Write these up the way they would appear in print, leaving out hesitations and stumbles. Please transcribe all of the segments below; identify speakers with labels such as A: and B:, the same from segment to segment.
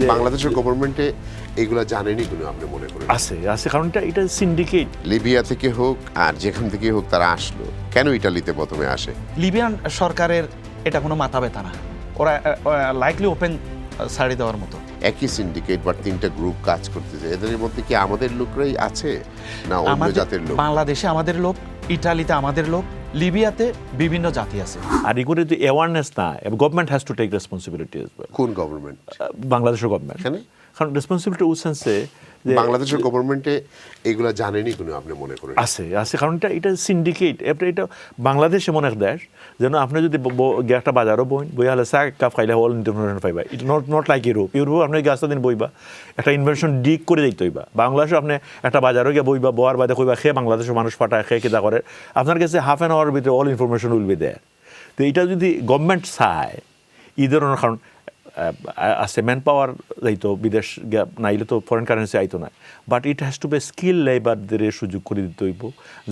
A: বাংলাদেশের গভর্নমেন্টে এগুলো জানেনি কোনো আপনি মনে করেন?
B: আছে কারণ এটা সিন্ডিকেট।
A: লিবিয়া থেকে হোক আর যেখান থেকে হোক তারা আসলো কেন ইটালিতে প্রথমে আসে?
C: লিবিয়ান সরকারের এটা কোনো মাথা ব্যথা না, ওরা লাইকলি ওপেন ছাড়ি দেওয়ার মতো।
A: একই সিন্ডিকেট বা তিনটা গ্রুপ কাজ করতেছে, এদের মধ্যে কি আমাদের লোকরাই আছে না অন্য জাতের লোক?
C: বাংলাদেশে আমাদের লোক, ইটালিতে আমাদের লোক, লিবিয়াতে বিভিন্ন জাতি আছে।
B: আর এগুলো যদি অ্যাওয়ারনেস না, government has to take responsibility as well.
A: কোন গভর্নমেন্ট?
B: বাংলাদেশের গভর্নমেন্ট।
A: কেন?
B: কারণ রেসপন্সিবিলিটি ওই সেন্সে
A: বাংলাদেশের গভর্নমেন্টে এগুলো জানেনি কোনো আপনি মনে করেন?
B: আছে কারণ এটা সিন্ডিকেট। এটা বাংলাদেশ এমন এক দেশ যেন আপনি যদি একটা বাজারও বই হলে চা কাপ খাইলে অল ইনফরমেশন পাইবা। ইট নট লাইক ইউরোপ আপনি গাছটা দিন বইবা একটা ইনফরমেশন ডিক করে দিতে হইবা। বাংলাদেশে আপনি একটা বাজারও গিয়ে বইবা, বোয়ার বাদে কইবা খেয়ে বাংলাদেশের মানুষ পাঠায় খেয়ে কেদা করে, আপনার কাছে হাফ অ্যান আওয়ার ভিতরে all information will be there. তো এটা যদি গভর্নমেন্ট চায় এই ধরনের, কারণ আছে ম্যান পাওয়ার যাইতো বিদেশ নাইলে তো ফরেন কারেন্সি আইতো না, but it has to be skill লেবারদের সুযোগ করে দিতে হইব,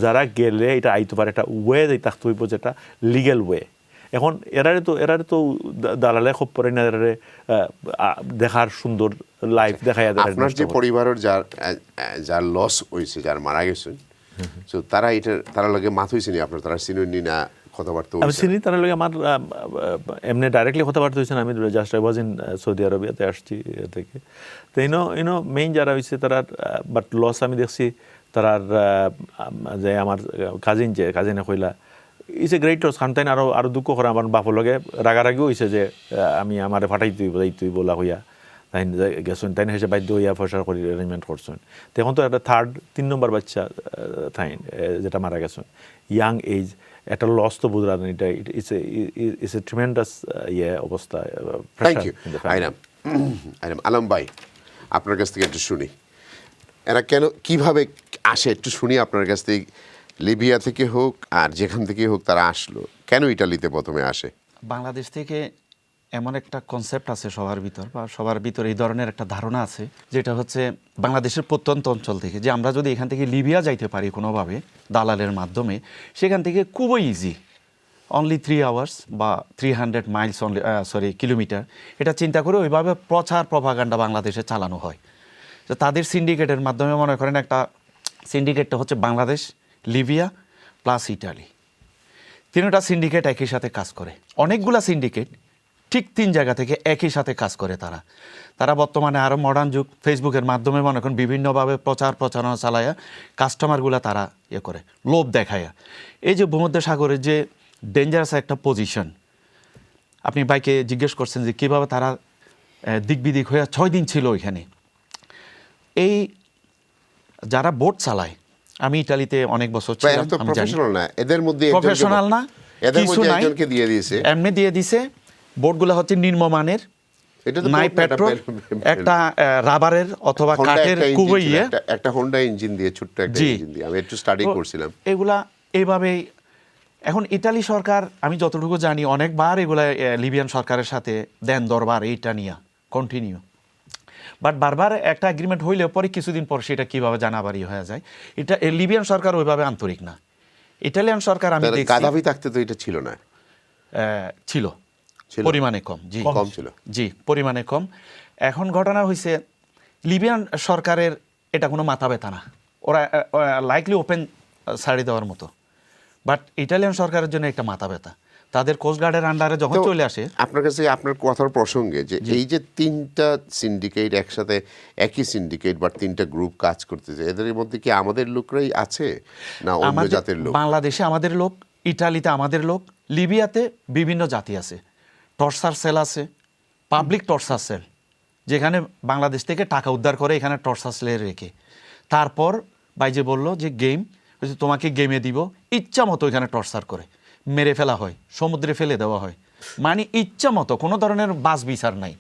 B: যারা গেলে এটা আইতে পারে একটা ওয়ে যাই থাকতে হইব, যেটা লিগেল ওয়ে। এখন এরারে তো দালালে খুব পরে না, এরারে দেখার সুন্দর লাইফ দেখায়।
A: আপনার যে পরিবারের যার লস হয়েছে, যার মারা গেছে, তো তারা লাগে মাথ হয়েছে নি আপনার? তারা চিনি না কথাবার্তা?
B: আমি চিনি তার লগে আমার এমনি ডাইরেক্টলি কথাবার্তা হয়েছে না। আমি just I was in Saudi আরবিয়াতে আসছি থেকে। তো ইনো মেইন যারা হয়েছে তারা, বাট লস আমি দেখছি তারার যে আমার কাজিনে কইলা ইস এ গ্রেট লস। খান তাই আরো দুঃখ করে আমার বাপর লগে রাগারাগিও হয়েছে যে আমি আমারে ফাটাই তুই বলা হইয়া তাই গেছেন, তাই হেসে বাধ্য হইয়া ফসা করে অ্যারেঞ্জমেন্ট করছেন। তো এখন তো একটা 3 নম্বর বাচ্চা তাই যেটা মারা গেছেন ইয়াং এজ, একটা লস তো বুঝলাম। এটা ইটস এ ট্রিমেন্ডাস অবস্থা।
A: থ্যাংক ইউ আলম ভাই, আপনার কাছ থেকে একটু শুনি এরা কেন কিভাবে আসে, একটু শুনি আপনার কাছ থেকে। লিবিয়া থেকে হোক আর যেখান থেকে হোক তারা আসলো কেন ইটালিতে প্রথমে আসে?
C: বাংলাদেশ থেকে এমন একটা কনসেপ্ট আছে সবার ভিতর এই ধরনের একটা ধারণা আছে, যেটা হচ্ছে বাংলাদেশের প্রত্যন্ত অঞ্চল থেকে, যে আমরা যদি এখান থেকে লিবিয়া যাইতে পারি কোনোভাবে দালালের মাধ্যমে, সেখান থেকে খুবই ইজি, অনলি 3 আওয়ার্স বা 300 মাইলস কিলোমিটার। এটা চিন্তা করে ওইভাবে প্রপাগান্ডা বাংলাদেশে চালানো হয়। তো তাদের সিন্ডিকেটের মাধ্যমে, মনে করেন একটা সিন্ডিকেটটা হচ্ছে বাংলাদেশ, লিবিয়া প্লাস ইটালি, তিনটা সিন্ডিকেট একই সাথে কাজ করে। অনেকগুলা সিন্ডিকেট ঠিক 3 জায়গা থেকে একই সাথে কাজ করে। তারা বর্তমানে আরও মডার্ন যুগ, ফেসবুকের মাধ্যমে মনে করেন বিভিন্নভাবে প্রচারণা চালায়া কাস্টমারগুলা তারা করে লোভ দেখায়া। এই যে ভূমধ্য সাগরের যে ডেঞ্জারাস একটা পজিশন, আপনি বাইকে জিজ্ঞেস করছেন যে কীভাবে তারা দিক বিদিক হয়ে 6 দিন ছিল ওইখানে। এই যারা বোট চালায়, আমি ইটালিতে অনেক বছর ছিলাম, প্রফেশনাল না, কিছু নাই, এমনি দিয়ে দিছে। বোটগুলো হচ্ছে নিম্নমানের, নাই পেট্রোল, একটা রাবারের অথবা কাঠের কুবইয়ে
A: একটা হোন্ডা ইঞ্জিন দিয়ে, ছোট্ট একটা ইঞ্জিন দিয়ে। আমি একটু স্টাডি করছিলাম
C: এগুলা এইভাবেই। এখন ইটালি সরকার, আমি যতটুকু জানি, অনেকবার এগুলা লিবিয়ান সরকারের সাথে দেন দরবার এইটা নিয়ে কন্টিনিউ, বাট বারবার একটা এগ্রিমেন্ট হইলেও পরে কিছুদিন পর সেটা কীভাবে জানাবারি হয়ে যায়। এটা লিবিয়ান সরকার ওইভাবে আন্তরিক না। ইটালিয়ান সরকার আমি দেখছি
A: গাদাফি থাকতে তো এটা ছিল না,
C: ছিল পরিমাণে কম,
A: কম ছিল,
C: পরিমাণে কম। এখন ঘটনা হয়েছে লিবিয়ান সরকারের এটা কোনো মাথা ব্যথা না, ওরা লাইকলি ওপেন ছাড়ি দেওয়ার মতো, বাট ইটালিয়ান সরকারের জন্য একটা মাথা ব্যথা। তাদের কোস্টগার্ডের আন্ডারে যখন চলে আসে।
A: আপনার কাছে আপনার কথার প্রসঙ্গে যে এই যে 3টা সিন্ডিকেট একসাথে, একই সিন্ডিকেট বা 3টা গ্রুপ কাজ করতেছে, এদের মধ্যে কি আমাদের লোকরাই আছে না অন্য জাতের লোক?
C: বাংলাদেশে আমাদের লোক, ইটালিতে আমাদের লোক, লিবিয়াতে বিভিন্ন জাতি আছে। টর্চার সেল আছে, পাবলিক টর্চার সেল, যেখানে বাংলাদেশ থেকে টাকা উদ্ধার করে এখানে টর্চার সেলে রেখে, তারপর বাইজে বলল যে গেম তোমাকে গেমে দিব, ইচ্ছা মতো এখানে টর্চার করে মেরে ফেলা হয়, সমুদ্রে ফেলে দেওয়া হয়, মানে ইচ্ছা মতো, কোনো ধরনের বাস বিচার নাই।